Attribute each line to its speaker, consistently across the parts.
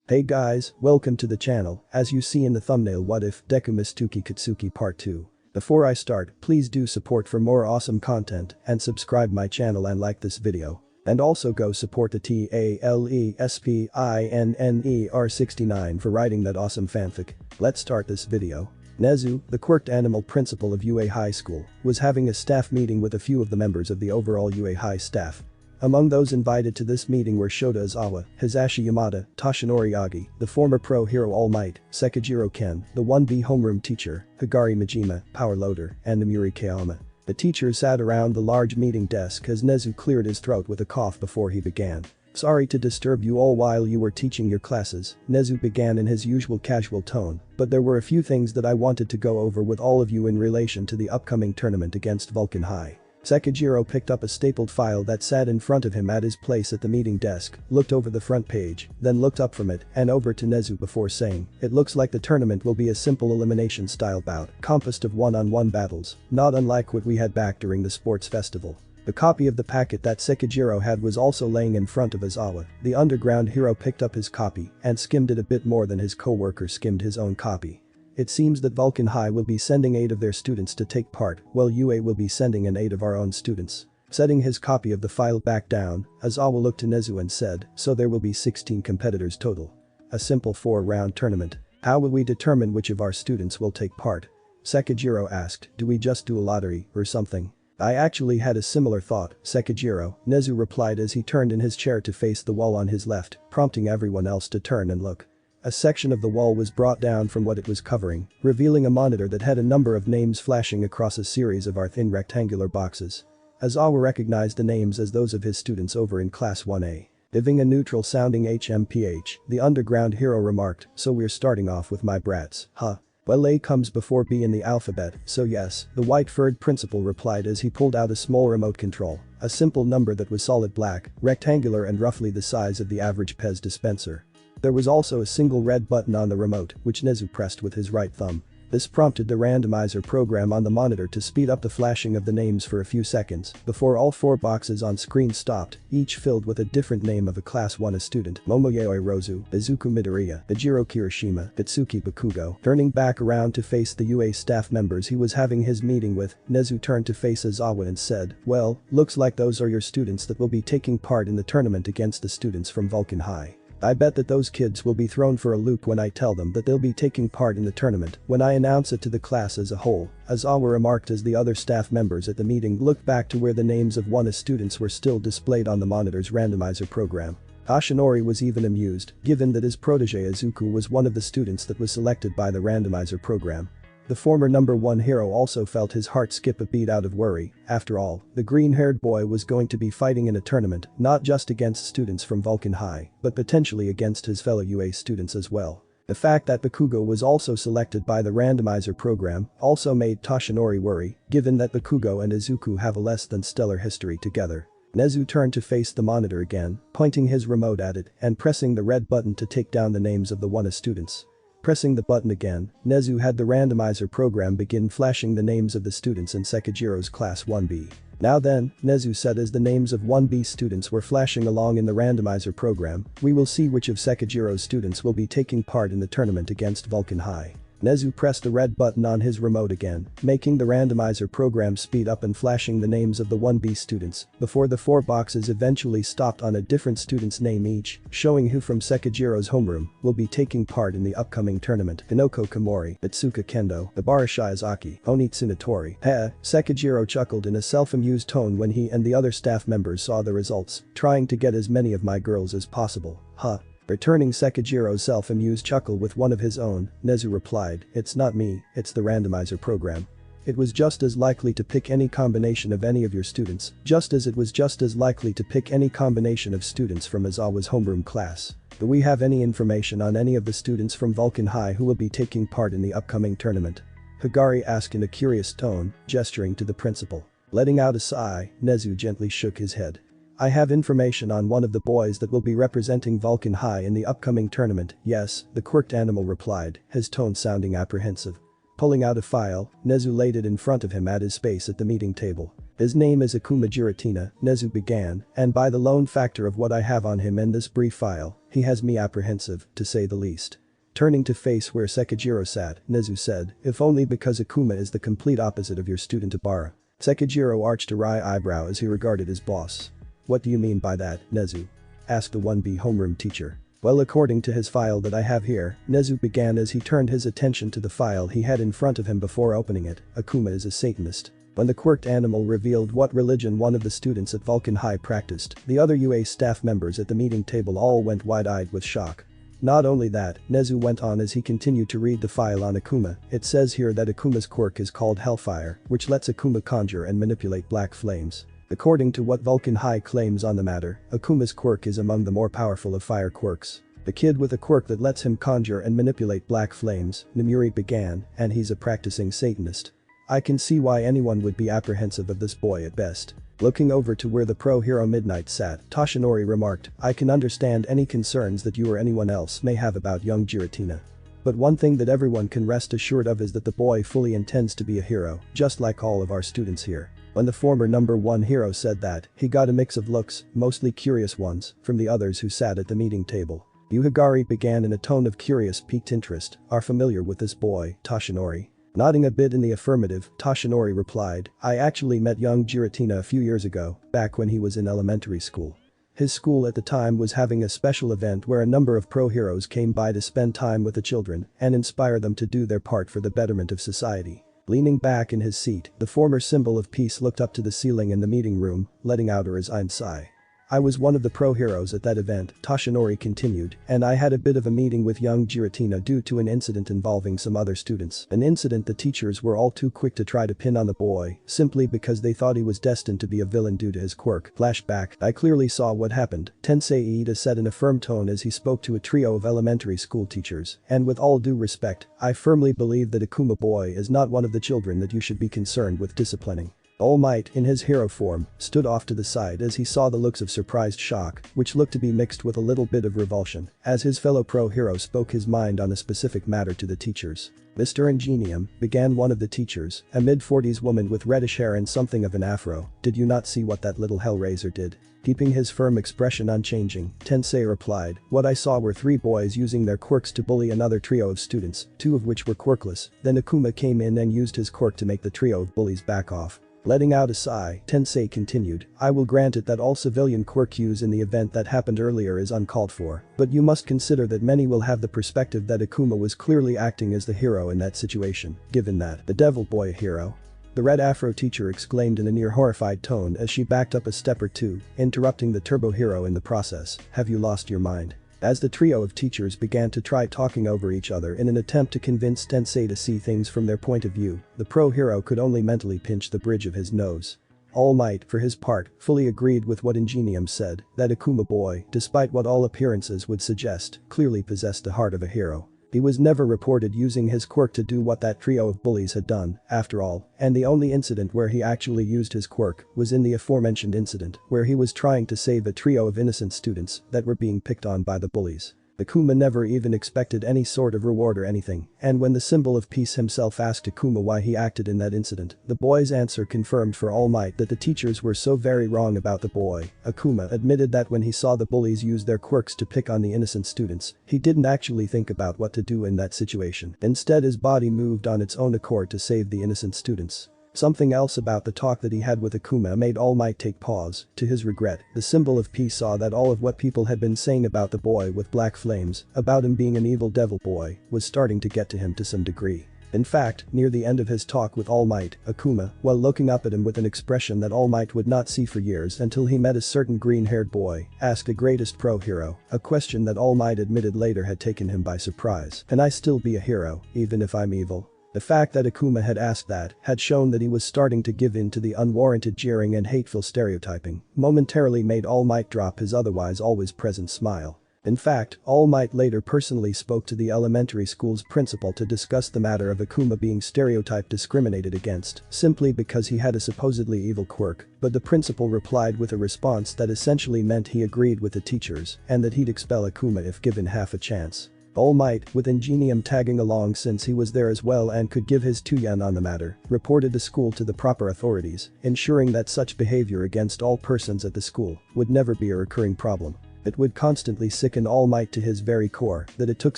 Speaker 1: Hey guys, welcome to the channel. As you see in the thumbnail, what if Deku Mitsuki Katsuki Part 2. Before I start, please do support for more awesome content and subscribe my channel and like this video. And also go support the TALESPINNER69 for writing that awesome fanfic. Let's start this video. Nezu, the quirked animal principal of UA High School, was having a staff meeting with a few of the members of the overall UA High staff. Among those invited to this meeting were Shota Izawa, Hisashi Yamada, Toshinori Yagi, the former pro hero All Might, Sekijiro Ken, the 1B homeroom teacher, Higari Majima, power loader, and Namuri Kayama. The teachers sat around the large meeting desk as Nezu cleared his throat with a cough before he began. Sorry to disturb you all while you were teaching your classes, Nezu began in his usual casual tone, but there were a few things that I wanted to go over with all of you in relation to the upcoming tournament against Vulcan High. Sekijiro picked up a stapled file that sat in front of him at his place at the meeting desk, looked over the front page, then looked up from it and over to Nezu before saying, "It looks like the tournament will be a simple elimination style bout, composed of one-on-one battles, not unlike what we had back during the sports festival." The copy of the packet that Sekijiro had was also laying in front of Izawa. The underground hero picked up his copy and skimmed it a bit more than his co-worker skimmed his own copy. It seems that Vulcan High will be sending 8 of their students to take part, while UA will be sending in 8 of our own students. Setting his copy of the file back down, Izawa looked to Nezu and said, "So there will be 16 competitors total. A simple 4-round tournament. How will we determine which of our students will take part?" Sekijiro asked, "Do we just do a lottery or something?" "I actually had a similar thought, Sekijiro," Nezu replied as he turned in his chair to face the wall on his left, prompting everyone else to turn and look. A section of the wall was brought down from what it was covering, revealing a monitor that had a number of names flashing across a series of thin rectangular boxes. Izawa recognized the names as those of his students over in Class 1A. Giving a neutral-sounding HMPH, the underground hero remarked, "So we're starting off with my brats, huh? Well, A comes before B in the alphabet, so yes," the white-furred principal replied as he pulled out a small remote control, a simple number that was solid black, rectangular and roughly the size of the average Pez dispenser. There was also a single red button on the remote, which Nezu pressed with his right thumb. This prompted the randomizer program on the monitor to speed up the flashing of the names for a few seconds before all 4 boxes on screen stopped, each filled with a different name of a Class 1A student: Momoyoi Rozu, Izuku Midoriya, Ejiro Kirishima, Mitsuki Bakugo. Turning back around to face the UA staff members he was having his meeting with, Nezu turned to face Izawa and said, "Well, looks like those are your students that will be taking part in the tournament against the students from Vulcan High. I bet that those kids will be thrown for a loop when I tell them that they'll be taking part in the tournament when I announce it to the class as a whole," Izawa remarked as the other staff members at the meeting looked back to where the names of 1A students were still displayed on the monitor's randomizer program. Toshinori was even amused, given that his protege Izuku was one of the students that was selected by the randomizer program. The former number 1 hero also felt his heart skip a beat out of worry. After all, the green-haired boy was going to be fighting in a tournament not just against students from Vulcan High, but potentially against his fellow UA students as well. The fact that Bakugo was also selected by the randomizer program also made Toshinori worry, given that Bakugo and Izuku have a less than stellar history together. Nezu turned to face the monitor again, pointing his remote at it and pressing the red button to take down the names of the 1A students. Pressing the button again, Nezu had the randomizer program begin flashing the names of the students in Sekijiro's Class 1B. "Now then," Nezu said as the names of 1B students were flashing along in the randomizer program, "we will see which of Sekijiro's students will be taking part in the tournament against Vulcan High." Nezu pressed the red button on his remote again, making the randomizer program speed up and flashing the names of the 1B students before the 4 boxes eventually stopped on a different student's name each, showing who from Sekijiro's homeroom will be taking part in the upcoming tournament: Hinoko Komori, Itsuka Kendo, Ibara Shiozaki, Oni Tsunatori. Sekijiro chuckled in a self-amused tone when he and the other staff members saw the results, "Trying to get as many of my girls as possible, huh?" Returning Sekijiro's self-amused chuckle with one of his own, Nezu replied, "It's not me, it's the randomizer program. It was just as likely to pick any combination of any of your students, just as it was just as likely to pick any combination of students from Izawa's homeroom class. Do we have any information on any of the students from Vulcan High who will be taking part in the upcoming tournament?" Higari asked in a curious tone, gesturing to the principal. Letting out a sigh, Nezu gently shook his head. "I have information on one of the boys that will be representing Vulcan High in the upcoming tournament, yes," the quirked animal replied, his tone sounding apprehensive. Pulling out a file, Nezu laid it in front of him at his space at the meeting table. "His name is Akuma Giratina," Nezu began, "and by the lone factor of what I have on him in this brief file, He has me apprehensive, to say the least. Turning to face where Sekijiro sat, Nezu said, if only because Akuma is the complete opposite of your student Ibara. Sekijiro arched a wry eyebrow as he regarded his boss. What do you mean by that, Nezu? Asked the 1B homeroom teacher. Well, according to his file that I have here, Nezu began as he turned his attention to the file he had in front of him before opening it, Akuma is a Satanist. When the quirked animal revealed what religion one of the students at Vulcan High practiced, the other UA staff members at the meeting table all went wide-eyed with shock. Not only that, Nezu went on as he continued to read the file on Akuma, it says here that Akuma's quirk is called Hellfire, which lets Akuma conjure and manipulate black flames. According to what Vulcan High claims on the matter, Akuma's quirk is among the more powerful of fire quirks. The kid with a quirk that lets him conjure and manipulate black flames, Namuri began, and he's a practicing Satanist. I can see why anyone would be apprehensive of this boy at best. Looking over to where the pro-hero Midnight sat, Toshinori remarked, I can understand any concerns that you or anyone else may have about young Giratina. But one thing that everyone can rest assured of is that the boy fully intends to be a hero, just like all of our students here. When the former number 1 hero said that, he got a mix of looks, mostly curious ones, from the others who sat at the meeting table. Yuhigari began in a tone of curious piqued interest, are familiar with this boy, Toshinori? Nodding a bit in the affirmative, Toshinori replied, I actually met young Giratina a few years ago, back when he was in elementary school. His school at the time was having a special event where a number of pro-heroes came by to spend time with the children and inspire them to do their part for the betterment of society. Leaning back in his seat, the former symbol of peace looked up to the ceiling in the meeting room, letting out a resigned sigh. I was one of the pro-heroes at that event, Toshinori continued, and I had a bit of a meeting with young Giratina due to an incident involving some other students. An incident the teachers were all too quick to try to pin on the boy, simply because they thought he was destined to be a villain due to his quirk. Flashback, I clearly saw what happened, Tensei Iida said in a firm tone as he spoke to a trio of elementary school teachers, and with all due respect, I firmly believe that Akuma boy is not one of the children that you should be concerned with disciplining. All Might, in his hero form, stood off to the side as he saw the looks of surprised shock, which looked to be mixed with a little bit of revulsion, as his fellow pro-hero spoke his mind on a specific matter to the teachers. Mr. Ingenium, began one of the teachers, a mid-40s woman with reddish hair and something of an afro, did you not see what that little hellraiser did? Keeping his firm expression unchanging, Tensei replied, what I saw were 3 boys using their quirks to bully another trio of students, 2 of which were quirkless, then Akuma came in and used his quirk to make the trio of bullies back off. Letting out a sigh, Tensei continued, I will grant it that all civilian quirk use in the event that happened earlier is uncalled for, but you must consider that many will have the perspective that Akuma was clearly acting as the hero in that situation, given that the devil boy a hero. The red afro teacher exclaimed in a near horrified tone as she backed up a step or two, interrupting the turbo hero in the process, have you lost your mind? As the trio of teachers began to try talking over each other in an attempt to convince Tensei to see things from their point of view, the pro-hero could only mentally pinch the bridge of his nose. All Might, for his part, fully agreed with what Ingenium said, that Akuma boy, despite what all appearances would suggest, clearly possessed the heart of a hero. He was never reported using his quirk to do what that trio of bullies had done, after all, and the only incident where he actually used his quirk was in the aforementioned incident where he was trying to save a trio of innocent students that were being picked on by the bullies. Akuma never even expected any sort of reward or anything, and when the symbol of peace himself asked Akuma why he acted in that incident, the boy's answer confirmed for All Might that the teachers were so very wrong about the boy. Akuma admitted that when he saw the bullies use their quirks to pick on the innocent students, he didn't actually think about what to do in that situation. Instead, his body moved on its own accord to save the innocent students. Something else about the talk that he had with Akuma made All Might take pause. To his regret, the symbol of peace saw that all of what people had been saying about the boy with black flames, about him being an evil devil boy, was starting to get to him to some degree. In fact, near the end of his talk with All Might, Akuma, while looking up at him with an expression that All Might would not see for years until he met a certain green-haired boy, asked the greatest pro-hero, a question that All Might admitted later had taken him by surprise. Can I still be a hero, even if I'm evil? The fact that Akuma had asked that had shown that he was starting to give in to the unwarranted jeering and hateful stereotyping, momentarily made All Might drop his otherwise always present smile. In fact, All Might later personally spoke to the elementary school's principal to discuss the matter of Akuma being stereotyped discriminated against, simply because he had a supposedly evil quirk, but the principal replied with a response that essentially meant he agreed with the teachers and that he'd expel Akuma if given half a chance. All Might, with Ingenium tagging along since he was there as well and could give his 2 yen on the matter, reported the school to the proper authorities, ensuring that such behavior against all persons at the school would never be a recurring problem. It would constantly sicken All Might to his very core that it took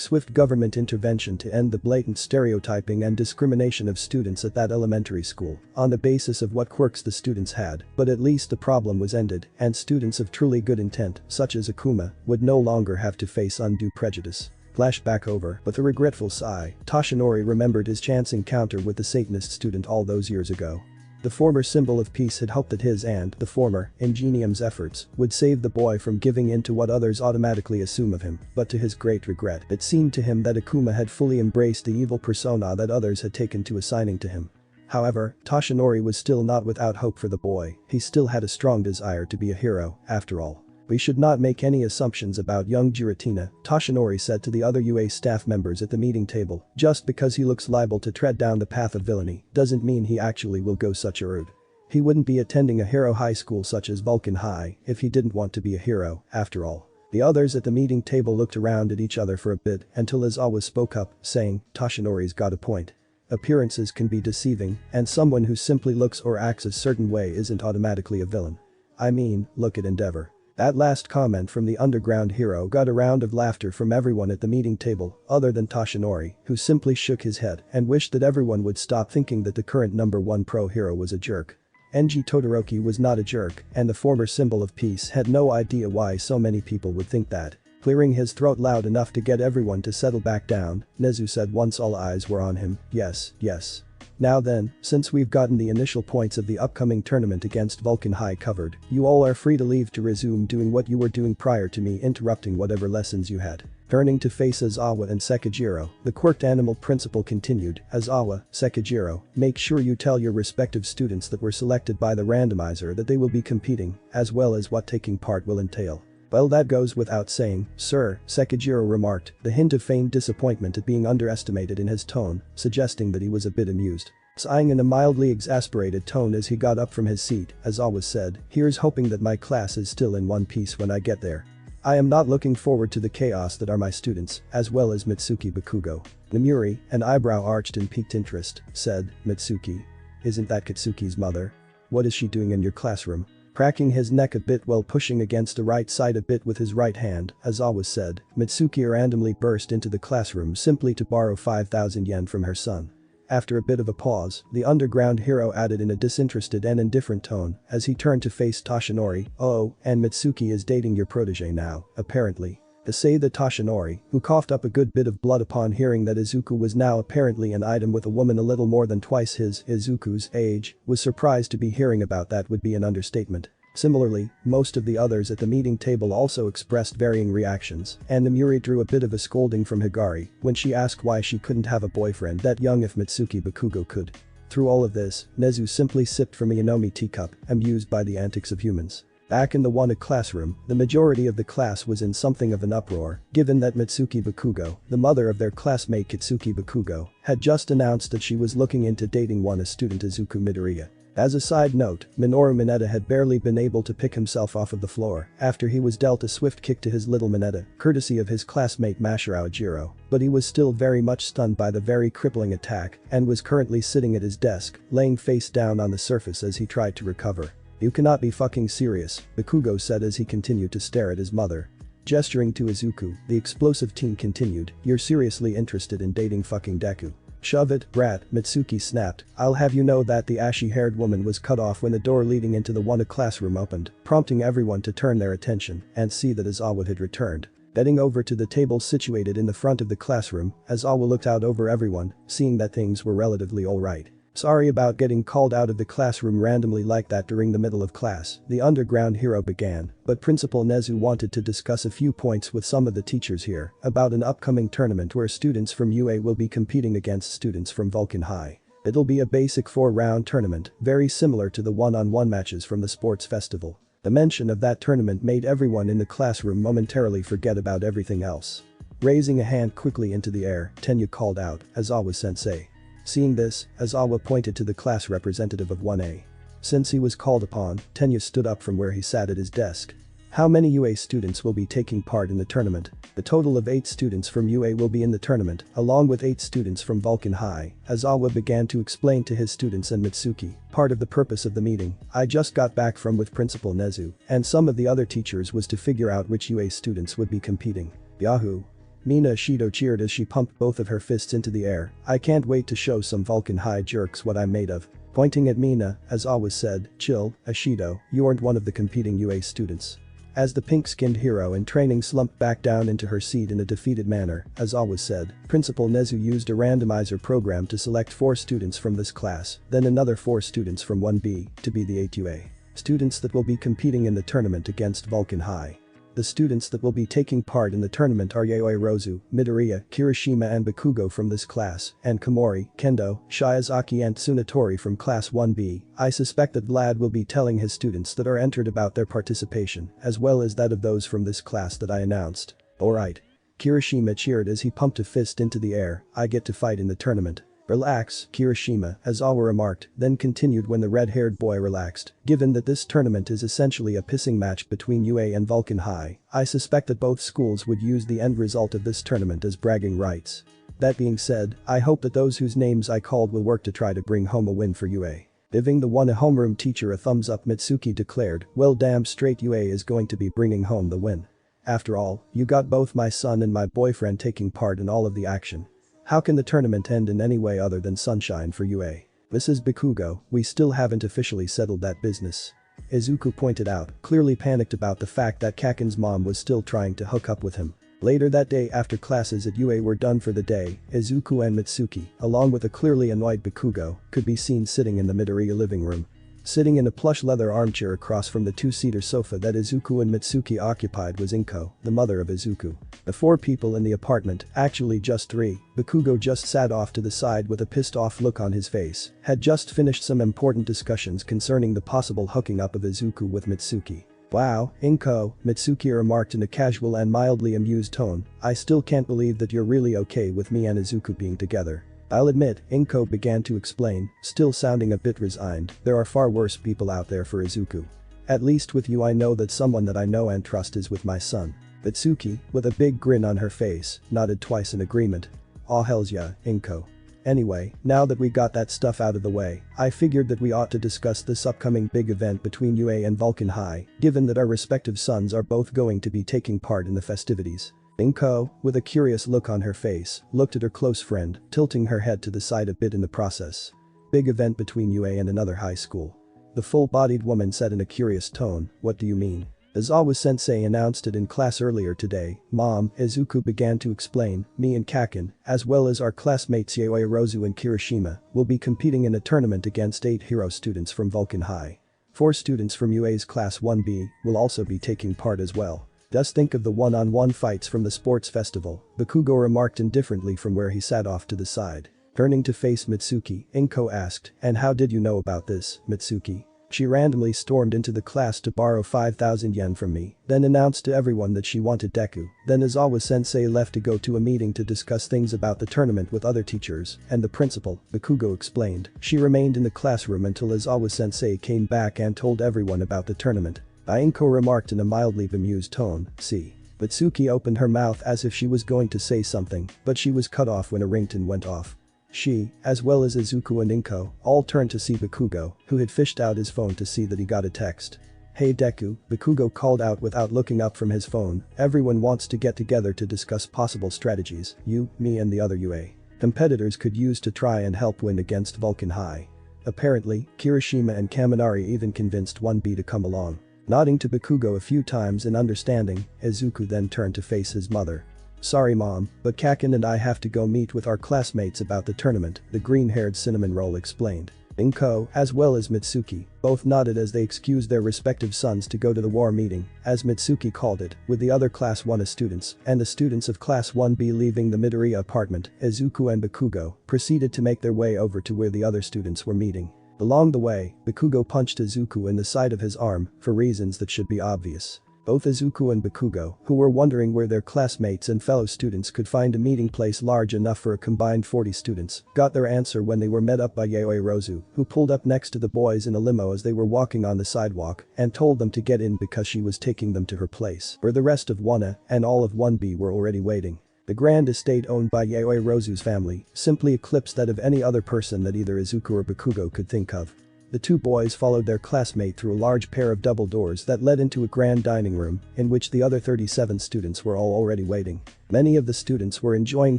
Speaker 1: swift government intervention to end the blatant stereotyping and discrimination of students at that elementary school on the basis of what quirks the students had, but at least the problem was ended and students of truly good intent, such as Akuma, would no longer have to face undue prejudice. Flashback over, with a regretful sigh, Toshinori remembered his chance encounter with the Satanist student all those years ago. The former symbol of peace had hoped that his and the former Ingenium's efforts would save the boy from giving in to what others automatically assume of him, but to his great regret, it seemed to him that Akuma had fully embraced the evil persona that others had taken to assigning to him. However, Toshinori was still not without hope for the boy, he still had a strong desire to be a hero, after all. We should not make any assumptions about young Giratina, Toshinori said to the other UA staff members at the meeting table. Just because he looks liable to tread down the path of villainy doesn't mean he actually will go such a route. He wouldn't be attending a hero high school such as Vulcan High if he didn't want to be a hero, after all. The others at the meeting table looked around at each other for a bit until Aizawa spoke up, saying, "Toshinori's got a point. Appearances can be deceiving, and someone who simply looks or acts a certain way isn't automatically a villain. I mean, look at Endeavor." That last comment from the underground hero got a round of laughter from everyone at the meeting table, other than Toshinori, who simply shook his head and wished that everyone would stop thinking that the current #1 pro hero was a jerk. Enji Todoroki was not a jerk, and the former symbol of peace had no idea why so many people would think that. Clearing his throat loud enough to get everyone to settle back down, Nezu said once all eyes were on him, "Yes, yes. Now then, since we've gotten the initial points of the upcoming tournament against Vulcan High covered, you all are free to leave to resume doing what you were doing prior to me interrupting whatever lessons you had." Turning to face Aizawa and Sekijiro, the quirked animal principal continued, "Aizawa, Sekijiro, make sure you tell your respective students that were selected by the randomizer that they will be competing, as well as what taking part will entail." "Well, that goes without saying, sir," Sekijiro remarked, the hint of feigned disappointment at being underestimated in his tone, suggesting that he was a bit amused. Sighing in a mildly exasperated tone as he got up from his seat, Aizawa said, "Here's hoping that my class is still in one piece when I get there. I am not looking forward to the chaos that are my students, as well as Mitsuki Bakugo." Namuri, an eyebrow arched in piqued interest, said, "Mitsuki? Isn't that Katsuki's mother? What is she doing in your classroom?" Cracking his neck a bit while pushing against the right side a bit with his right hand, Aizawa said, "Mitsuki randomly burst into the classroom simply to borrow 5,000 yen from her son." After a bit of a pause, the underground hero added in a disinterested and indifferent tone as he turned to face Toshinori, "Oh, and Mitsuki is dating your protege now, apparently." To say that Toshinori, who coughed up a good bit of blood upon hearing that Izuku was now apparently an item with a woman a little more than twice his Izuku's age, was surprised to be hearing about that would be an understatement. Similarly, most of the others at the meeting table also expressed varying reactions, and Namuri drew a bit of a scolding from Higari when she asked why she couldn't have a boyfriend that young if Mitsuki Bakugo could. Through all of this, Nezu simply sipped from a Yanomi teacup, amused by the antics of humans. Back in the Wana classroom, the majority of the class was in something of an uproar, given that Mitsuki Bakugo, the mother of their classmate Katsuki Bakugo, had just announced that she was looking into dating Wana student Izuku Midoriya. As a side note, Minoru Mineta had barely been able to pick himself off of the floor after he was dealt a swift kick to his little Mineta, courtesy of his classmate Mashirao Jiro, but he was still very much stunned by the very crippling attack and was currently sitting at his desk, laying face down on the surface as he tried to recover. "You cannot be fucking serious," Bakugo said as he continued to stare at his mother. Gesturing to Izuku, the explosive teen continued, "You're seriously interested in dating fucking Deku?" "Shove it, brat," Mitsuki snapped. "I'll have you know that the ashy-haired woman was cut off when the door leading into the Wana classroom opened, prompting everyone to turn their attention and see that Aizawa had returned." Heading over to the table situated in the front of the classroom, Aizawa looked out over everyone, seeing that things were relatively alright. "Sorry about getting called out of the classroom randomly like that during the middle of class," the underground hero began, but Principal Nezu wanted to discuss a few points with some of the teachers here about an upcoming tournament where students from UA will be competing against students from Vulcan High. It'll be a basic 4-round tournament, very similar to the one-on-one matches from the sports festival. The mention of that tournament made everyone in the classroom momentarily forget about everything else. Raising a hand quickly into the air, Tenya called out, "Aizawa-sensei." Seeing this, Aizawa pointed to the class representative of 1A. Since he was called upon, Tenya stood up from where he sat at his desk. How many UA students will be taking part in the tournament? The total of 8 students from UA will be in the tournament, along with 8 students from Vulcan High, Aizawa began to explain to his students and Mitsuki. Part of the purpose of the meeting I just got back from with Principal Nezu and some of the other teachers was to figure out which UA students would be competing. Yahoo! Mina Ashido cheered as she pumped both of her fists into the air. I can't wait to show some Vulcan High jerks what I'm made of. Pointing at Mina, Aizawa said, chill, Ashido, you aren't one of the competing UA students. As the pink-skinned hero in training slumped back down into her seat in a defeated manner, Aizawa said, Principal Nezu used a randomizer program to select 4 students from this class, then another 4 students from 1B, to be the 8 UA students that will be competing in the tournament against Vulcan High. The students that will be taking part in the tournament are Yayoi Rozu, Midoriya, Kirishima and Bakugo from this class, and Komori, Kendo, Shiozaki and Tsunatori from class 1B. I suspect that Vlad will be telling his students that are entered about their participation, as well as that of those from this class that I announced. Alright. Kirishima cheered as he pumped a fist into the air, I get to fight in the tournament. Relax, Kirishima, Aizawa remarked, then continued when the red-haired boy relaxed. Given that this tournament is essentially a pissing match between UA and Vulcan High, I suspect that both schools would use the end result of this tournament as bragging rights. That being said, I hope that those whose names I called will work to try to bring home a win for UA. Giving the one homeroom teacher a thumbs up, Mitsuki declared, well damn straight UA is going to be bringing home the win. After all, you got both my son and my boyfriend taking part in all of the action. How can the tournament end in any way other than sunshine for UA? Mrs. Bakugo, we still haven't officially settled that business. Izuku pointed out, clearly panicked about the fact that Kaken's mom was still trying to hook up with him. Later that day after classes at UA were done for the day, Izuku and Mitsuki, along with a clearly annoyed Bakugo, could be seen sitting in the Midoriya living room. Sitting in a plush leather armchair across from the 2-seater sofa that Izuku and Mitsuki occupied was Inko, the mother of Izuku. The 4 people in the apartment, actually just 3, Bakugo just sat off to the side with a pissed-off look on his face, had just finished some important discussions concerning the possible hooking up of Izuku with Mitsuki. Wow, Inko, Mitsuki remarked in a casual and mildly amused tone, I still can't believe that you're really okay with me and Izuku being together. I'll admit, Inko began to explain, still sounding a bit resigned, there are far worse people out there for Izuku. At least with you I know that someone that I know and trust is with my son. Mitsuki, with a big grin on her face, nodded twice in agreement. Aw hells yeah, Inko. Anyway, now that we got that stuff out of the way, I figured that we ought to discuss this upcoming big event between UA and Vulcan High, given that our respective sons are both going to be taking part in the festivities. Inko, with a curious look on her face, looked at her close friend, tilting her head to the side a bit in the process. Big event between UA and another high school. The full-bodied woman said in a curious tone, what do you mean? Aizawa-sensei announced it in class earlier today, Mom, Izuku began to explain, me and Kaken, as well as our classmates Yayoi Rozu and Kirishima, will be competing in a tournament against 8 hero students from Vulcan High. 4 students from UA's class 1B will also be taking part as well. Just think of the one-on-one fights from the sports festival, Bakugo remarked indifferently from where he sat off to the side. Turning to face Mitsuki, Inko asked, and how did you know about this, Mitsuki? She randomly stormed into the class to borrow 5,000 yen from me, then announced to everyone that she wanted Deku. Then Aizawa-sensei left to go to a meeting to discuss things about the tournament with other teachers and the principal, Bakugo explained. She remained in the classroom until Aizawa-sensei came back and told everyone about the tournament. Inko remarked in a mildly bemused tone, see. Mitsuki opened her mouth as if she was going to say something, but she was cut off when a ringtone went off. She, as well as Izuku and Inko, all turned to see Bakugo, who had fished out his phone to see that he got a text. Hey Deku, Bakugo called out without looking up from his phone, everyone wants to get together to discuss possible strategies, you, me and the other UA competitors could use to try and help win against Vulcan High. Apparently, Kirishima and Kaminari even convinced 1B to come along. Nodding to Bakugo a few times in understanding, Izuku then turned to face his mother. Sorry mom, but Kaken and I have to go meet with our classmates about the tournament, the green-haired cinnamon roll explained. Inko, as well as Mitsuki, both nodded as they excused their respective sons to go to the war meeting, as Mitsuki called it, with the other class 1A students and the students of class 1B leaving the Midoriya apartment. Izuku and Bakugo proceeded to make their way over to where the other students were meeting. Along the way, Bakugo punched Izuku in the side of his arm, for reasons that should be obvious. Both Izuku and Bakugo, who were wondering where their classmates and fellow students could find a meeting place large enough for a combined 40 students, got their answer when they were met up by Yaoi Rozu, who pulled up next to the boys in a limo as they were walking on the sidewalk and told them to get in because she was taking them to her place, where the rest of 1A and all of 1B were already waiting. The grand estate owned by Yaoi Rozu's family simply eclipsed that of any other person that either Izuku or Bakugo could think of. The two boys followed their classmate through a large pair of double doors that led into a grand dining room in which the other 37 students were all already waiting. Many of the students were enjoying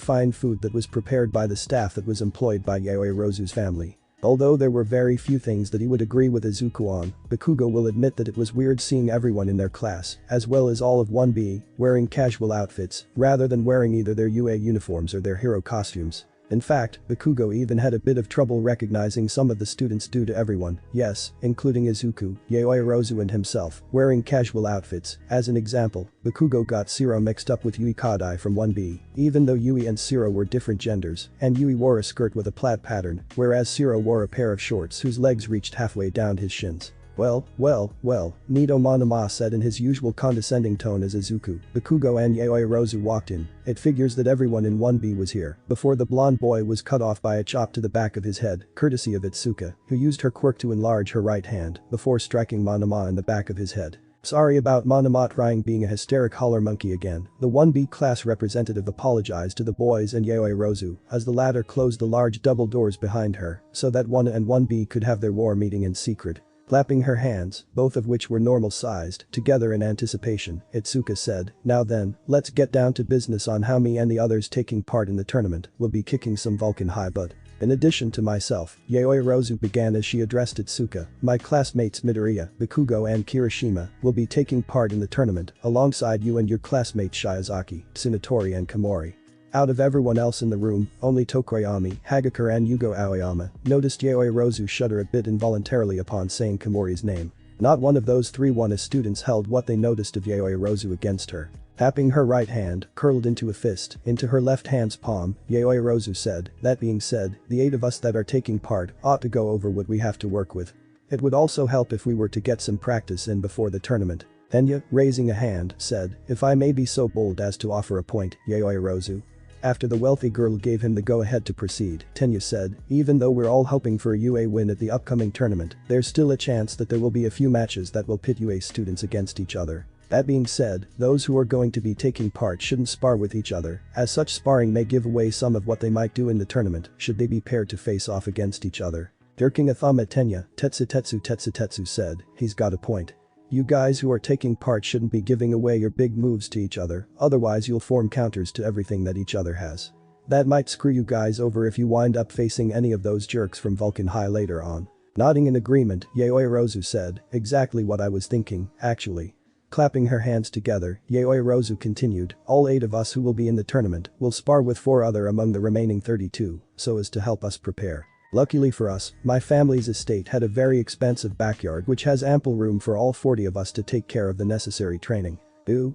Speaker 1: fine food that was prepared by the staff that was employed by Yaoi Rozu's family. Although there were very few things that he would agree with Izuku on, Bakugo will admit that it was weird seeing everyone in their class, as well as all of 1B, wearing casual outfits rather than wearing either their UA uniforms or their hero costumes. In fact, Bakugo even had a bit of trouble recognizing some of the students due to everyone, yes, including Izuku, Yaoi Rozu and himself, wearing casual outfits. As an example, Bakugo got Shiro mixed up with Yui Kadai from 1B, even though Yui and Shiro were different genders, and Yui wore a skirt with a plaid pattern, whereas Shiro wore a pair of shorts whose legs reached halfway down his shins. Well, Nido Monoma said in his usual condescending tone as Izuku, Bakugo and Yaoi Rozu walked in. It figures that everyone in 1B was here before the blonde boy was cut off by a chop to the back of his head, courtesy of Itsuka, who used her quirk to enlarge her right hand before striking Monoma in the back of his head. Sorry about Monoma trying being a hysteric holler monkey again. The 1B class representative apologized to the boys and Yaoi Rozu as the latter closed the large double doors behind her so that 1 and 1B could have their war meeting in secret. Clapping her hands, both of which were normal-sized, together in anticipation, Itsuka said, "Now then, let's get down to business on how me and the others taking part in the tournament will be kicking some Vulcan high butt." In addition to myself, Yaoi Rozu began as she addressed Itsuka, my classmates Midoriya, Bakugo and Kirishima will be taking part in the tournament alongside you and your classmates Shiozaki, Tsunatori and Komori. Out of everyone else in the room, only Tokoyami, Hagakure and Yugo Aoyama noticed Yaoi Rozu shudder a bit involuntarily upon saying Komori's name. Not one of those 3 1A students held what they noticed of Yaoi Rozu against her. Tapping her right hand, curled into a fist, into her left hand's palm, Yaoi Rozu said, "That being said, the 8 of us that are taking part ought to go over what we have to work with. It would also help if we were to get some practice in before the tournament." Tenya, raising a hand, said, "If I may be so bold as to offer a point, Yaoi Rozu." After the wealthy girl gave him the go-ahead to proceed, Tenya said, "Even though we're all hoping for a UA win at the upcoming tournament, there's still a chance that there will be a few matches that will pit UA students against each other. That being said, those who are going to be taking part shouldn't spar with each other, as such sparring may give away some of what they might do in the tournament should they be paired to face off against each other." Jerking a thumb at Tenya, Tetsu said, "He's got a point. You guys who are taking part shouldn't be giving away your big moves to each other, otherwise you'll form counters to everything that each other has. That might screw you guys over if you wind up facing any of those jerks from Vulcan High later on." Nodding in agreement, Yaoi Rozu said, "Exactly what I was thinking, actually." Clapping her hands together, Yaoi Rozu continued, "All 8 of us who will be in the tournament will spar with 4 other among the remaining 32, so as to help us prepare. Luckily for us, my family's estate had a very expansive backyard which has ample room for all 40 of us to take care of the necessary training." Ooh,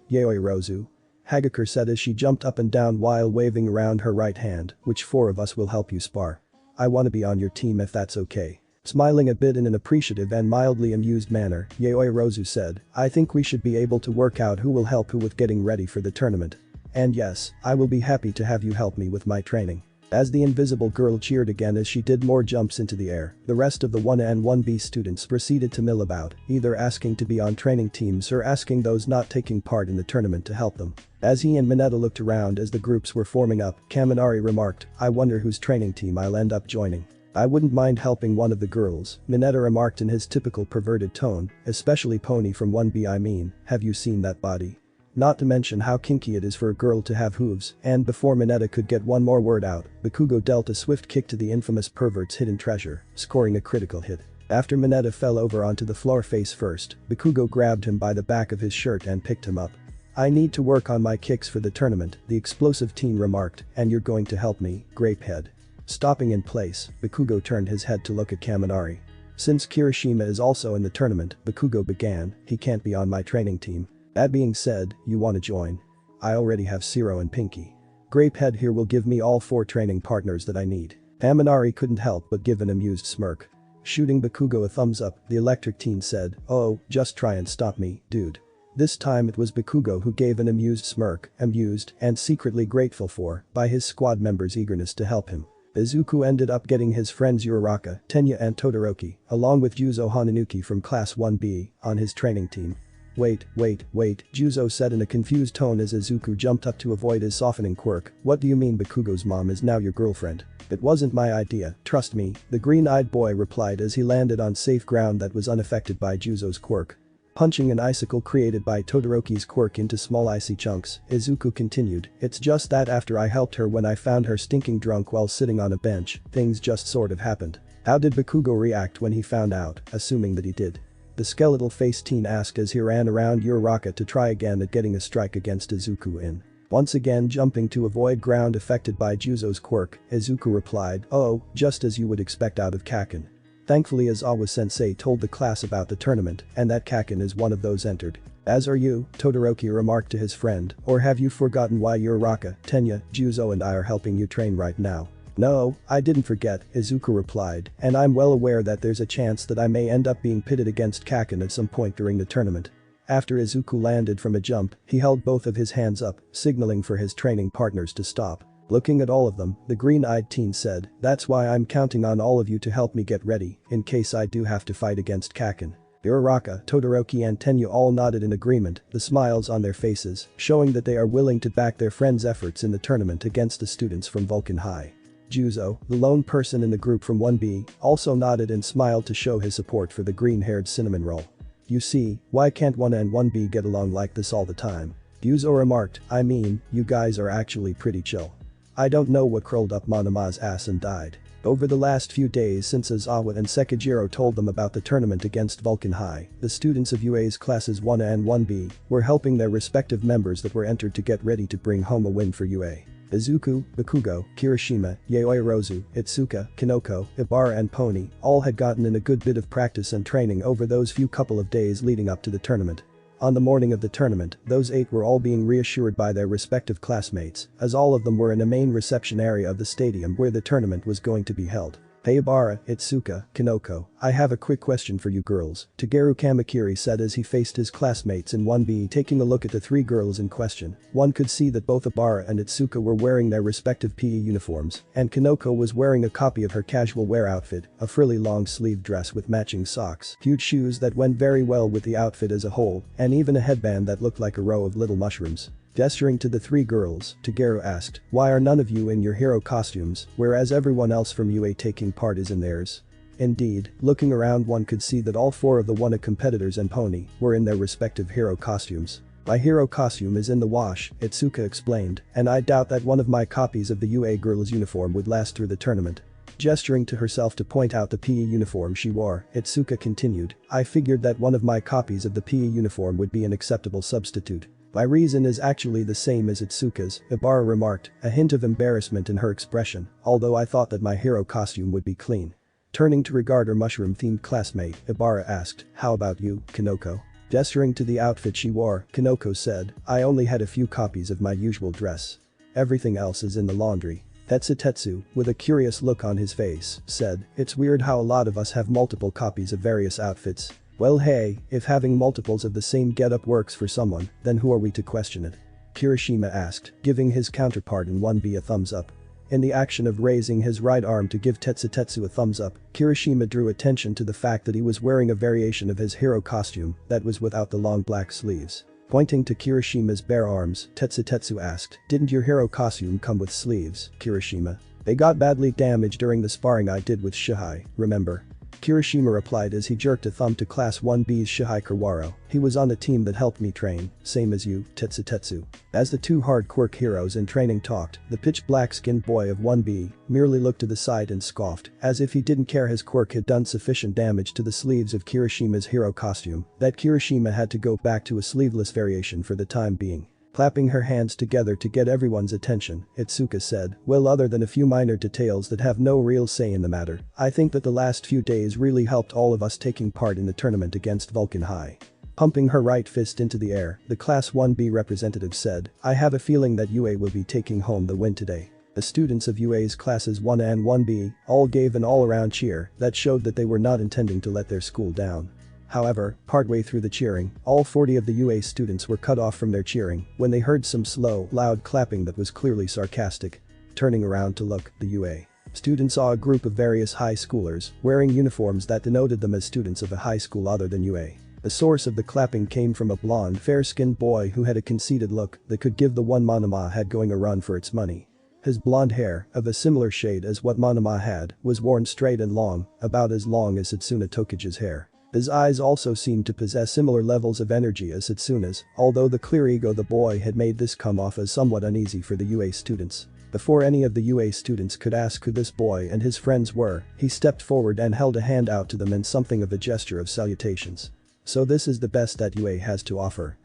Speaker 1: Yaoi Rozu. Hagakure said as she jumped up and down while waving around her right hand, "Which 4 of us will help you spar? I want to be on your team if that's okay." Smiling a bit in an appreciative and mildly amused manner, Yaoi Rozu said, "I think we should be able to work out who will help who with getting ready for the tournament. And yes, I will be happy to have you help me with my training." As the invisible girl cheered again as she did more jumps into the air, the rest of the 1A and 1B students proceeded to mill about, either asking to be on training teams or asking those not taking part in the tournament to help them. As he and Mineta looked around as the groups were forming up, Kaminari remarked, "I wonder whose training team I'll end up joining." "I wouldn't mind helping one of the girls," Mineta remarked in his typical perverted tone, "especially Pony from 1B. I mean, have you seen that body? Not to mention how kinky it is for a girl to have hooves." And before Mineta could get one more word out, Bakugo dealt a swift kick to the infamous pervert's hidden treasure, scoring a critical hit. After Mineta fell over onto the floor face first, Bakugo grabbed him by the back of his shirt and picked him up. "I need to work on my kicks for the tournament," the explosive teen remarked, "and you're going to help me, Grapehead." Stopping in place, Bakugo turned his head to look at Kaminari. "Since Kirishima is also in the tournament," Bakugo began, "he can't be on my training team. That being said, you want to join? I already have Shiro and Pinky. Grapehead here will give me all 4 training partners that I need." Kaminari couldn't help but give an amused smirk. Shooting Bakugo a thumbs up, the electric teen said, "Oh, just try and stop me, dude. This time it was Bakugo who gave an amused smirk, amused and secretly grateful by his squad members' eagerness to help him. Izuku ended up getting his friends Uraraka, Tenya and Todoroki, along with Juzo Hananuki from Class 1B, on his training team. Wait, Juzo said in a confused tone as Izuku jumped up to avoid his softening quirk. What do you mean Bakugo's mom is now your girlfriend? It wasn't my idea, trust me, the green-eyed boy replied as he landed on safe ground that was unaffected by Juzo's quirk. Punching an icicle created by Todoroki's quirk into small icy chunks, Izuku continued, it's just that after I helped her when I found her stinking drunk while sitting on a bench, things just sort of happened. How did Bakugo react when he found out, assuming that he did? The skeletal-faced teen asked as he ran around Uraraka to try again at getting a strike against Izuku in. Once again jumping to avoid ground affected by Juzo's quirk, Izuku replied, oh, just as you would expect out of Kaken. Thankfully Aizawa-sensei told the class about the tournament and that Kaken is one of those entered. As are you, Todoroki remarked to his friend, or have you forgotten why Uraraka, Tenya, Juzo and I are helping you train right now? No, I didn't forget, Izuku replied, and I'm well aware that there's a chance that I may end up being pitted against Kaken at some point during the tournament. After Izuku landed from a jump, he held both of his hands up, signaling for his training partners to stop. Looking at all of them, the green-eyed teen said, that's why I'm counting on all of you to help me get ready, in case I do have to fight against Kaken. Uraraka, Todoroki and Tenya all nodded in agreement, the smiles on their faces, showing that they are willing to back their friends' efforts in the tournament against the students from Vulcan High. Juzo, the lone person in the group from 1B, also nodded and smiled to show his support for the green-haired cinnamon roll. You see, why can't 1 and 1B get along like this all the time? Juzo remarked, I mean, you guys are actually pretty chill. I don't know what curled up Monama's ass and died. Over the last few days since Aizawa and Sekijiro told them about the tournament against Vulcan High, the students of UA's classes 1 and 1B were helping their respective members that were entered to get ready to bring home a win for UA. Izuku, Bakugo, Kirishima, Yaoi Rozu, Itsuka, Kinoko, Ibara and Pony all had gotten in a good bit of practice and training over those few couple of days leading up to the tournament. On the morning of the tournament, those 8 were all being reassured by their respective classmates, as all of them were in a main reception area of the stadium where the tournament was going to be held. Hey Ibara, Itsuka, Kinoko, I have a quick question for you girls, Tageru Kamakiri said as he faced his classmates in 1B. Taking a look at the 3 girls in question, one could see that both Ibara and Itsuka were wearing their respective PE uniforms, and Kinoko was wearing a copy of her casual wear outfit, a frilly long-sleeved dress with matching socks, cute shoes that went very well with the outfit as a whole, and even a headband that looked like a row of little mushrooms. Gesturing to the 3 girls, Tageru asked, why are none of you in your hero costumes, whereas everyone else from UA taking part is in theirs? Indeed, looking around one could see that all 4 of the WANA competitors and Pony were in their respective hero costumes. My hero costume is in the wash, Itsuka explained, and I doubt that one of my copies of the UA girl's uniform would last through the tournament. Gesturing to herself to point out the PE uniform she wore, Itsuka continued, I figured that one of my copies of the PE uniform would be an acceptable substitute. My reason is actually the same as Itsuka's, Ibara remarked, a hint of embarrassment in her expression, although I thought that my hero costume would be clean. Turning to regard her mushroom-themed classmate, Ibara asked, how about you, Kinoko? Gesturing to the outfit she wore, Kinoko said, I only had a few copies of my usual dress. Everything else is in the laundry. Tetsutetsu, with a curious look on his face, said, it's weird how a lot of us have multiple copies of various outfits. Well hey, if having multiples of the same getup works for someone, then who are we to question it? Kirishima asked, giving his counterpart in 1B a thumbs up. In the action of raising his right arm to give Tetsutetsu a thumbs up, Kirishima drew attention to the fact that he was wearing a variation of his hero costume that was without the long black sleeves. Pointing to Kirishima's bare arms, Tetsutetsu asked, didn't your hero costume come with sleeves, Kirishima? They got badly damaged during the sparring I did with Shihai, remember? Kirishima replied as he jerked a thumb to Class 1B's Shihai Kawaro. He was on the team that helped me train, same as you, Tetsutetsu. As the 2 hard quirk heroes in training talked, the pitch-black-skinned boy of 1B merely looked to the side and scoffed, as if he didn't care his quirk had done sufficient damage to the sleeves of Kirishima's hero costume that Kirishima had to go back to a sleeveless variation for the time being. Clapping her hands together to get everyone's attention, Itsuka said, well, other than a few minor details that have no real say in the matter, I think that the last few days really helped all of us taking part in the tournament against Vulcan High. Pumping her right fist into the air, the Class 1B representative said, I have a feeling that UA will be taking home the win today. The students of UA's classes 1 and 1B all gave an all-around cheer that showed that they were not intending to let their school down. However, partway through the cheering, all 40 of the UA students were cut off from their cheering when they heard some slow, loud clapping that was clearly sarcastic. Turning around to look, the UA students saw a group of various high schoolers wearing uniforms that denoted them as students of a high school other than UA. The source of the clapping came from a blonde, fair-skinned boy who had a conceited look that could give the one Monoma had going a run for its money. His blonde hair, of a similar shade as what Monoma had, was worn straight and long, about as long as Satsuna Tokage's hair. His eyes also seemed to possess similar levels of energy as Satsuna's, although the clear ego of the boy had made this come off as somewhat uneasy for the UA students. Before any of the UA students could ask who this boy and his friends were, he stepped forward and held a hand out to them in something of a gesture of salutations. "So this is the best that UA has to offer,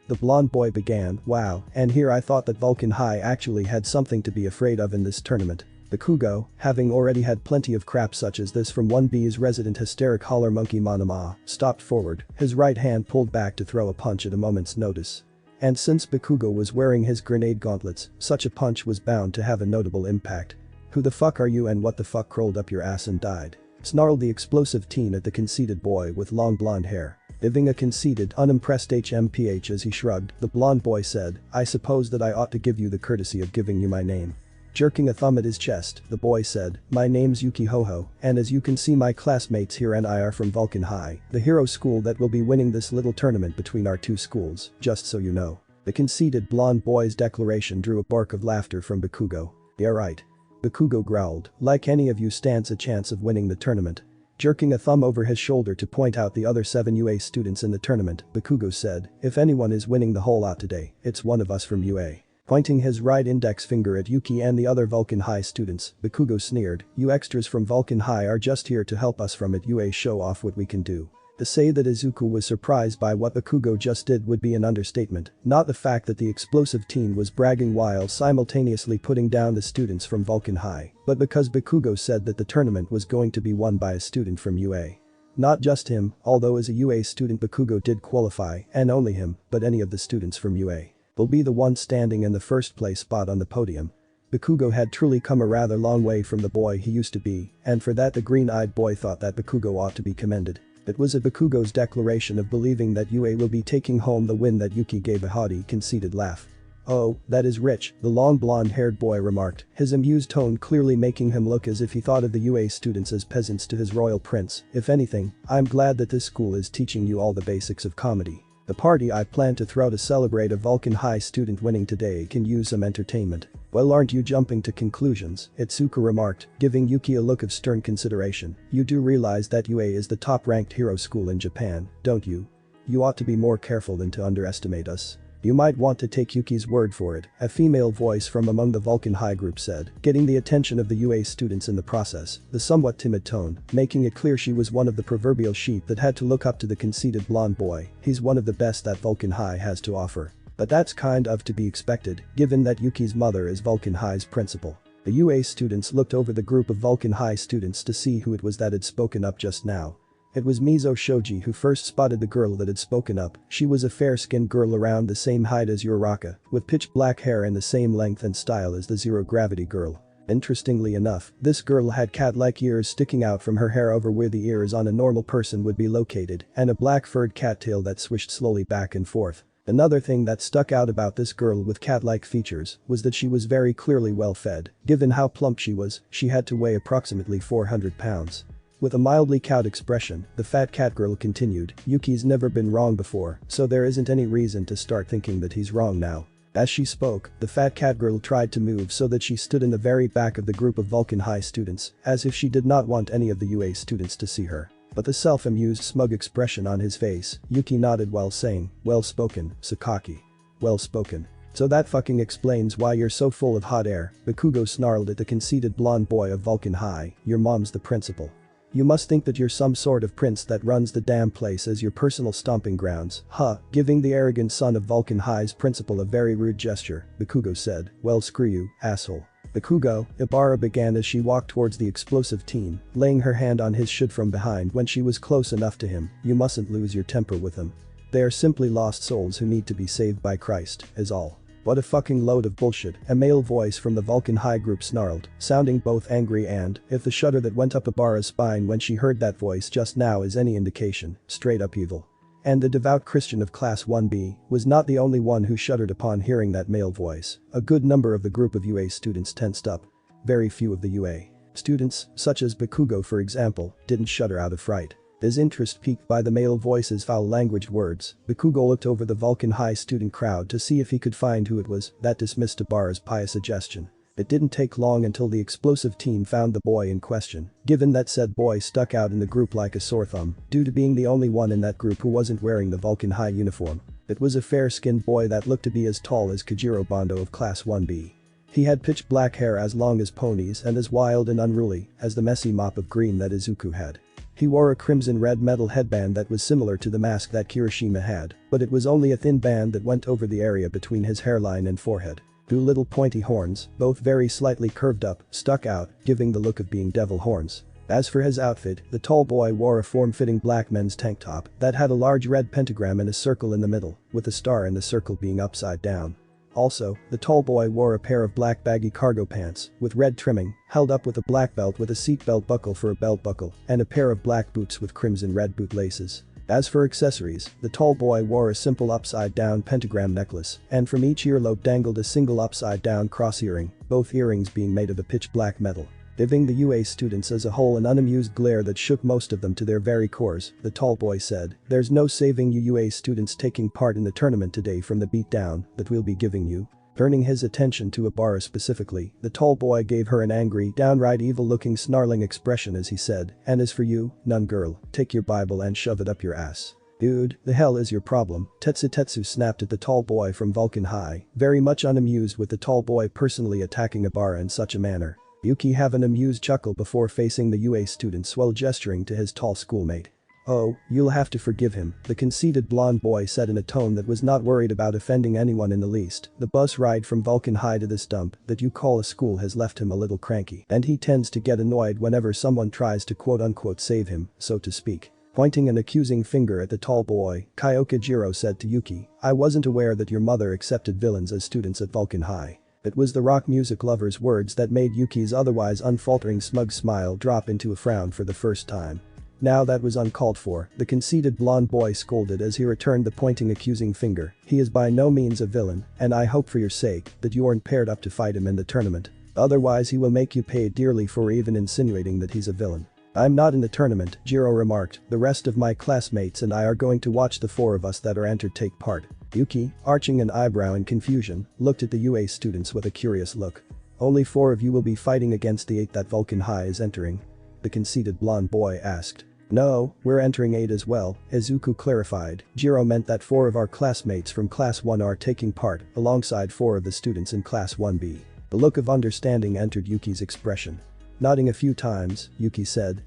Speaker 1: The blonde boy began, "Wow, and here I thought that Vulcan High actually had something to be afraid of in this tournament." Bakugo, having already had plenty of crap such as this from 1B's resident hysteric holler monkey Monoma, stopped forward, his right hand pulled back to throw a punch at a moment's notice. And since Bakugo was wearing his grenade gauntlets, such a punch was bound to have a notable impact. "Who the fuck are you and what the fuck crawled up your ass and died?" snarled the explosive teen at the conceited boy with long blonde hair. Giving a conceited, unimpressed HMPH as he shrugged, the blonde boy said, "I suppose that I ought to give you the courtesy of giving you my name." Jerking a thumb at his chest, the boy said, "My name's Yuki Hoho, and as you can see my classmates here and I are from Vulcan High, the hero school that will be winning this little tournament between our two schools, just so you know." The conceited blonde boy's declaration drew a bark of laughter from Bakugo. "Yeah right." Bakugo growled, "Like any of you stands a chance of winning the tournament." Jerking a thumb over his shoulder to point out the other 7 UA students in the tournament, Bakugo said, "If anyone is winning the whole lot today, it's one of us from UA." Pointing his right index finger at Yuki and the other Vulcan High students, Bakugo sneered, "You extras from Vulcan High are just here to help us from UA show off what we can do." To say that Izuku was surprised by what Bakugo just did would be an understatement, not the fact that the explosive teen was bragging while simultaneously putting down the students from Vulcan High, but because Bakugo said that the tournament was going to be won by a student from UA. Not just him, although as a UA student Bakugo did qualify, and only him, but any of the students from UA will be the one standing in the first place spot on the podium. Bakugo had truly come a rather long way from the boy he used to be, and for that the green-eyed boy thought that Bakugo ought to be commended. It was at Bakugo's declaration of believing that UA will be taking home the win that Yuki gave a haughty, conceited laugh. "Oh, that is rich," the long blonde-haired boy remarked, his amused tone clearly making him look as if he thought of the UA students as peasants to his royal prince. "If anything, I'm glad that this school is teaching you all the basics of comedy. The party I plan to throw to celebrate a Vulcan High student winning today can use some entertainment." "Well, aren't you jumping to conclusions?" Itsuka remarked, giving Yuki a look of stern consideration. "You do realize that UA is the top-ranked hero school in Japan, don't you? You ought to be more careful than to underestimate us." "You might want to take Yuki's word for it," a female voice from among the Vulcan High group said, getting the attention of the UA students in the process, the somewhat timid tone, making it clear she was one of the proverbial sheep that had to look up to the conceited blonde boy. "He's one of the best that Vulcan High has to offer." But that's kind of to be expected, given that Yuki's mother is Vulcan High's principal. The UA students looked over the group of Vulcan High students to see who it was that had spoken up just now. It was Mizo Shoji who first spotted the girl that had spoken up. She was a fair-skinned girl around the same height as Uraraka, with pitch black hair and the same length and style as the zero-gravity girl. Interestingly enough, this girl had cat-like ears sticking out from her hair over where the ears on a normal person would be located, and a black furred cattail that swished slowly back and forth. Another thing that stuck out about this girl with cat-like features was that she was very clearly well-fed. Given how plump she was, she had to weigh approximately 400 pounds. With a mildly cowed expression, the fat cat girl continued, "Yuki's never been wrong before, so there isn't any reason to start thinking that he's wrong now." As she spoke, the fat cat girl tried to move so that she stood in the very back of the group of Vulcan High students, as if she did not want any of the UA students to see her. But the self-amused smug expression on his face, Yuki nodded while saying, "Well spoken, Sakaki. Well spoken. So that fucking explains why you're so full of hot air." Bakugo snarled at the conceited blonde boy of Vulcan High, "Your mom's the principal. You must think that you're some sort of prince that runs the damn place as your personal stomping grounds, huh?" Giving the arrogant son of Vulcan High's principal a very rude gesture, Bakugo said, "Well screw you, asshole." "Bakugo," Ibarra began as she walked towards the explosive teen, laying her hand on his shoulder from behind when she was close enough to him. "You mustn't lose your temper with them. They are simply lost souls who need to be saved by Christ, is all." What a fucking load of bullshit, a male voice from the Vulcan High group snarled, sounding both angry and, if the shudder that went up Abara's spine when she heard that voice just now is any indication, straight up evil. And the devout Christian of Class 1B was not the only one who shuddered upon hearing that male voice. A good number of the group of UA students tensed up. Very few of the UA students, such as Bakugo for example, didn't shudder out of fright. His interest piqued by the male voice's foul-languaged words, Bakugo looked over the Vulcan High student crowd to see if he could find who it was that dismissed Abara's pious suggestion. It didn't take long until the explosive teen found the boy in question, given that said boy stuck out in the group like a sore thumb, due to being the only one in that group who wasn't wearing the Vulcan High uniform. It was a fair-skinned boy that looked to be as tall as Kojiro Bondo of Class 1B. He had pitch black hair as long as ponies and as wild and unruly as the messy mop of green that Izuku had. He wore a crimson-red metal headband that was similar to the mask that Kirishima had, but it was only a thin band that went over the area between his hairline and forehead. Two little pointy horns, both very slightly curved up, stuck out, giving the look of being devil horns. As for his outfit, the tall boy wore a form-fitting black men's tank top that had a large red pentagram and a circle in the middle, with a star in the circle being upside down. Also, the tall boy wore a pair of black baggy cargo pants, with red trimming, held up with a black belt with a seatbelt buckle for a belt buckle, and a pair of black boots with crimson-red boot laces. As for accessories, the tall boy wore a simple upside-down pentagram necklace, and from each earlobe dangled a single upside-down cross earring, both earrings being made of a pitch-black metal. Giving the UA students as a whole an unamused glare that shook most of them to their very cores, the tall boy said, "There's no saving you UA students taking part in the tournament today from the beatdown that we'll be giving you." Turning his attention to Abara specifically, the tall boy gave her an angry, downright evil-looking snarling expression as he said, "And as for you, nun girl, take your Bible and shove it up your ass." "Dude, the hell is your problem?" Tetsu snapped at the tall boy from Vulcan High, very much unamused with the tall boy personally attacking Abara in such a manner. Yuki have an amused chuckle before facing the UA students while gesturing to his tall schoolmate. "Oh, you'll have to forgive him," the conceited blonde boy said in a tone that was not worried about offending anyone in the least. "The bus ride from Vulcan High to this dump that you call a school has left him a little cranky, and he tends to get annoyed whenever someone tries to quote-unquote save him, so to speak." Pointing an accusing finger at the tall boy, Kyoka Jiro said to Yuki, "I wasn't aware that your mother accepted villains as students at Vulcan High." It was the rock music lover's words that made Yuki's otherwise unfaltering smug smile drop into a frown for the first time. Now that was uncalled for, the conceited blonde boy scolded as he returned the pointing accusing finger. "He is by no means a villain, and I hope for your sake that you aren't paired up to fight him in the tournament. Otherwise he will make you pay dearly for even insinuating that he's a villain." "I'm not in the tournament," Jiro remarked. "The rest of my classmates and I are going to watch the four of us that are entered take part." Yuki, arching an eyebrow in confusion, looked at the UA students with a curious look. "Only 4 of you will be fighting against the 8 that Vulcan High is entering?" the conceited blonde boy asked. "No, we're entering 8 as well," Izuku clarified. "Jiro meant that 4 of our classmates from Class 1 are taking part, alongside 4 of the students in Class 1B. The look of understanding entered Yuki's expression. Nodding a few times, Yuki said,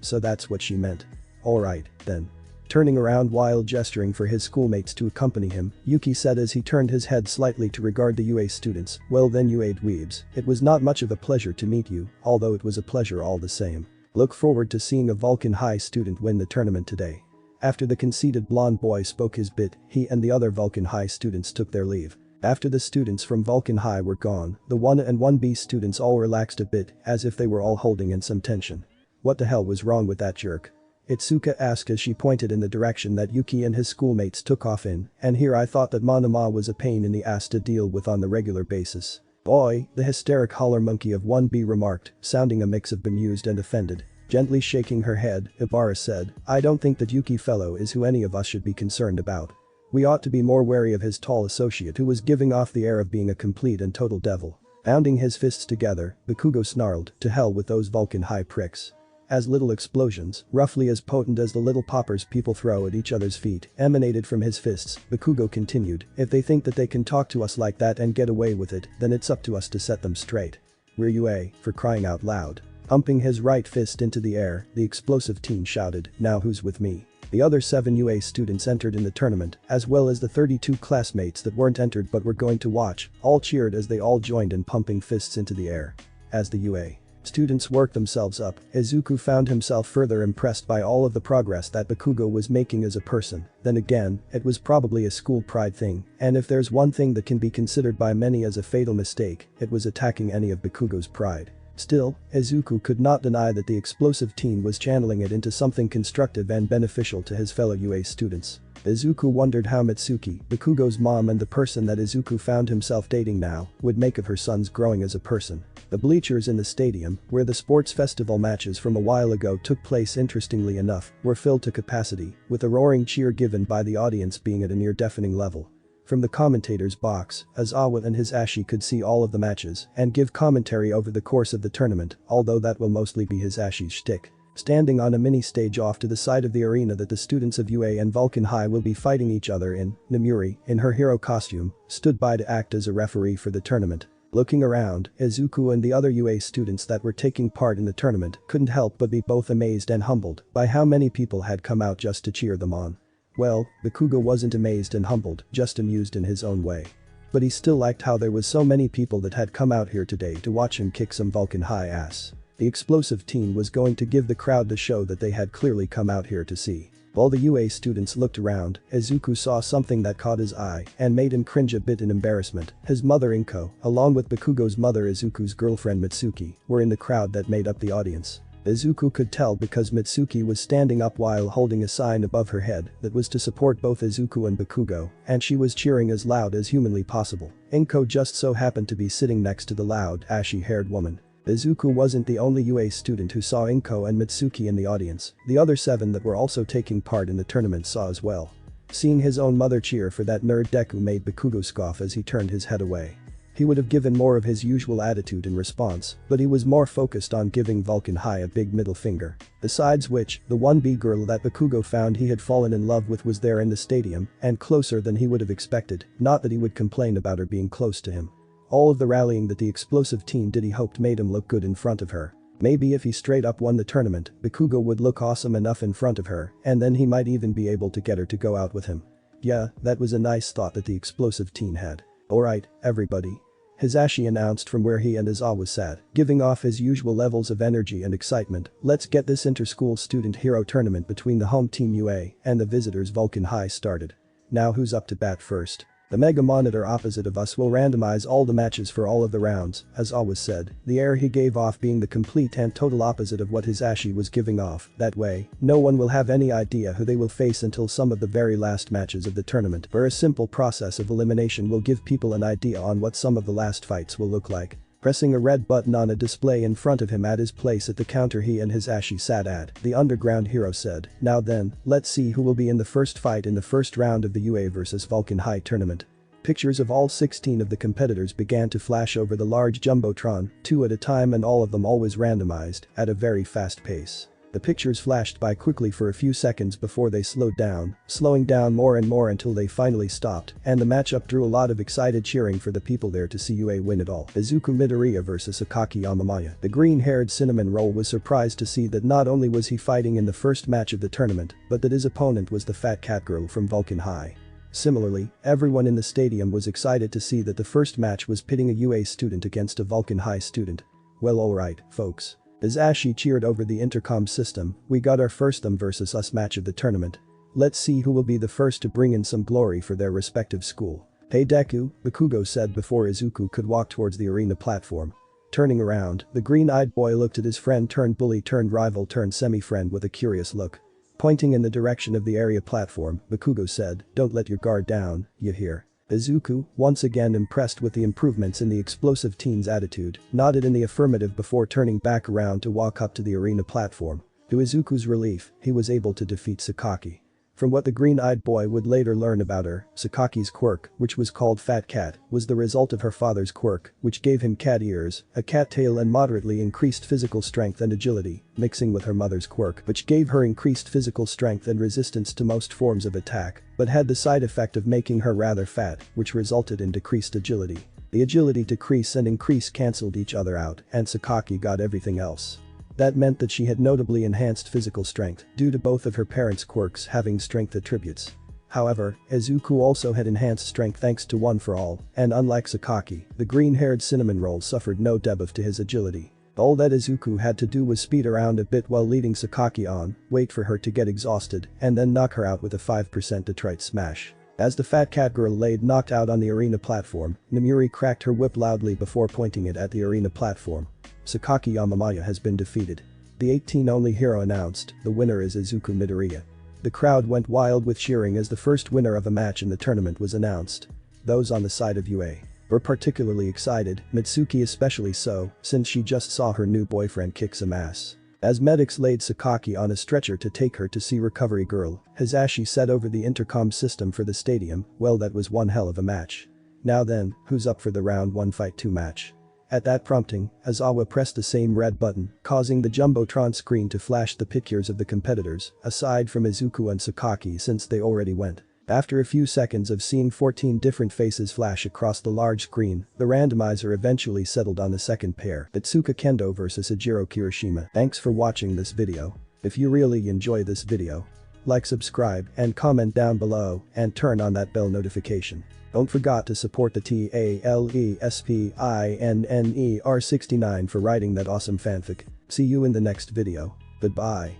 Speaker 1: "So that's what she meant. Alright, then." Turning around while gesturing for his schoolmates to accompany him, Yuki said as he turned his head slightly to regard the UA students, "Well then UA dweebs, it was not much of a pleasure to meet you, although it was a pleasure all the same. Look forward to seeing a Vulcan High student win the tournament today." After the conceited blonde boy spoke his bit, he and the other Vulcan High students took their leave. After the students from Vulcan High were gone, the 1 and 1B students all relaxed a bit, as if they were all holding in some tension. "What the hell was wrong with that jerk?" Itsuka asked as she pointed in the direction that Yuki and his schoolmates took off in, "And here I thought that Monoma was a pain in the ass to deal with on the regular basis." "Boy," the hysteric holler monkey of 1B remarked, sounding a mix of bemused and offended. Gently shaking her head, Abara said, "I don't think that Yuki fellow is who any of us should be concerned about. We ought to be more wary of his tall associate who was giving off the air of being a complete and total devil." Pounding his fists together, Bakugo snarled, "To hell with those Vulcan High pricks." As little explosions, roughly as potent as the little poppers people throw at each other's feet, emanated from his fists, Bakugo continued, "If they think that they can talk to us like that and get away with it, then it's up to us to set them straight. We're UA, for crying out loud." Pumping his right fist into the air, the explosive teen shouted, "Now who's with me?" The other 7 UA students entered in the tournament, as well as the 32 classmates that weren't entered but were going to watch, all cheered as they all joined in pumping fists into the air. As the UA Students worked themselves up. Izuku found himself further impressed by all of the progress that Bakugo was making as a person. Then again, it was probably a school pride thing, and if there's one thing that can be considered by many as a fatal mistake, it was attacking any of Bakugo's pride. Still, Izuku could not deny that the explosive teen was channeling it into something constructive and beneficial to his fellow UA students. Izuku wondered how Mitsuki, Bakugo's mom and the person that Izuku found himself dating now, would make of her son's growing as a person. The bleachers in the stadium, where the sports festival matches from a while ago took place interestingly enough, were filled to capacity, with a roaring cheer given by the audience being at a near-deafening level. From the commentator's box, Aizawa and Hisashi could see all of the matches and give commentary over the course of the tournament, although that will mostly be Hisashi's shtick. Standing on a mini-stage off to the side of the arena that the students of UA and Vulcan High will be fighting each other in, Namuri, in her hero costume, stood by to act as a referee for the tournament. Looking around, Izuku and the other UA students that were taking part in the tournament couldn't help but be both amazed and humbled by how many people had come out just to cheer them on. Well, Bakugo wasn't amazed and humbled, just amused in his own way. But he still liked how there was so many people that had come out here today to watch him kick some Vulcan High ass. The explosive teen was going to give the crowd the show that they had clearly come out here to see. While the UA students looked around, Izuku saw something that caught his eye and made him cringe a bit in embarrassment. His mother Inko, along with Bakugo's mother Izuku's girlfriend Mitsuki, were in the crowd that made up the audience. Izuku could tell because Mitsuki was standing up while holding a sign above her head that was to support both Izuku and Bakugo, and she was cheering as loud as humanly possible. Inko just so happened to be sitting next to the loud, ashy-haired woman. Izuku wasn't the only UA student who saw Inko and Mitsuki in the audience. The other 7 that were also taking part in the tournament saw as well. Seeing his own mother cheer for that nerd Deku made Bakugo scoff as he turned his head away. He would have given more of his usual attitude in response, but he was more focused on giving Vulcan High a big middle finger. Besides which, the 1B girl that Bakugo found he had fallen in love with was there in the stadium, and closer than he would have expected, not that he would complain about her being close to him. All of the rallying that the explosive teen did he hoped made him look good in front of her. Maybe if he straight up won the tournament, Bakugo would look awesome enough in front of her, and then he might even be able to get her to go out with him. Yeah, that was a nice thought that the explosive teen had. Alright, everybody. Hisashi announced from where he and Aizawa sat, giving off his usual levels of energy and excitement. Let's get this inter-school student hero tournament between the home team UA and the visitors Vulcan High started. Now who's up to bat first? The mega monitor opposite of us will randomize all the matches for all of the rounds, as always said, the air he gave off being the complete and total opposite of what Hisashi was giving off. That way, no one will have any idea who they will face until some of the very last matches of the tournament, where a simple process of elimination will give people an idea on what some of the last fights will look like. Pressing a red button on a display in front of him at his place at the counter he and Hisashi sat at, the underground hero said, "Now then, let's see who will be in the first fight in the first round of the UA vs Vulcan High tournament." Pictures of all 16 of the competitors began to flash over the large jumbotron, 2 at a time and all of them always randomized, at a very fast pace. The pictures flashed by quickly for a few seconds before they slowed down, slowing down more and more until they finally stopped, and the matchup drew a lot of excited cheering for the people there to see UA win it all. Izuku Midoriya vs Akaki Yamamaya. The green-haired cinnamon roll was surprised to see that not only was he fighting in the first match of the tournament, but that his opponent was the fat cat girl from Vulcan High. Similarly, everyone in the stadium was excited to see that the first match was pitting a UA student against a Vulcan High student. Well, alright, folks. As Ashi cheered over the intercom system, we got our first them versus us match of the tournament. Let's see who will be the first to bring in some glory for their respective school. Hey Deku, Bakugo said before Izuku could walk towards the arena platform. Turning around, the green-eyed boy looked at his friend turned bully turned rival turned semi-friend with a curious look. Pointing in the direction of the area platform, Bakugo said, "Don't let your guard down, you hear?" Izuku, once again impressed with the improvements in the explosive teen's attitude, nodded in the affirmative before turning back around to walk up to the arena platform. To Izuku's relief, he was able to defeat Sakaki. From what the green-eyed boy would later learn about her, Sakaki's quirk, which was called Fat Cat, was the result of her father's quirk, which gave him cat ears, a cat tail and moderately increased physical strength and agility, mixing with her mother's quirk, which gave her increased physical strength and resistance to most forms of attack, but had the side effect of making her rather fat, which resulted in decreased agility. The agility decrease and increase cancelled each other out, and Sakaki got everything else. That meant that she had notably enhanced physical strength due to both of her parents' quirks having strength attributes. However, Izuku also had enhanced strength thanks to One for All, and unlike Sakaki, the green-haired cinnamon roll suffered no debuff to his agility. All that Izuku had to do was speed around a bit while leading Sakaki on, wait for her to get exhausted, and then knock her out with a 5% detrite smash. As the fat cat girl laid knocked out on the arena platform, Namuri cracked her whip loudly before pointing it at the arena platform. Sakaki Yamamaya has been defeated. The 18-only hero announced, the winner is Izuku Midoriya. The crowd went wild with cheering as the first winner of a match in the tournament was announced. Those on the side of UA were particularly excited, Mitsuki especially so, since she just saw her new boyfriend kick some ass. As medics laid Sakaki on a stretcher to take her to see Recovery Girl, Hisashi said over the intercom system for the stadium, well, that was one hell of a match. Now then, who's up for the round 1 fight 2 match? At that prompting, Aizawa pressed the same red button, causing the Jumbotron screen to flash the pictures of the competitors, aside from Izuku and Sakaki since they already went. After a few seconds of seeing 14 different faces flash across the large screen, the randomizer eventually settled on the second pair, Atsuka Kendo vs Ejiro Kirishima. Thanks for watching this video. If you really enjoy this video, like, subscribe, and comment down below, and turn on that bell notification. Don't forget to support the TALESPINNER69 for writing that awesome fanfic. See you in the next video. Goodbye.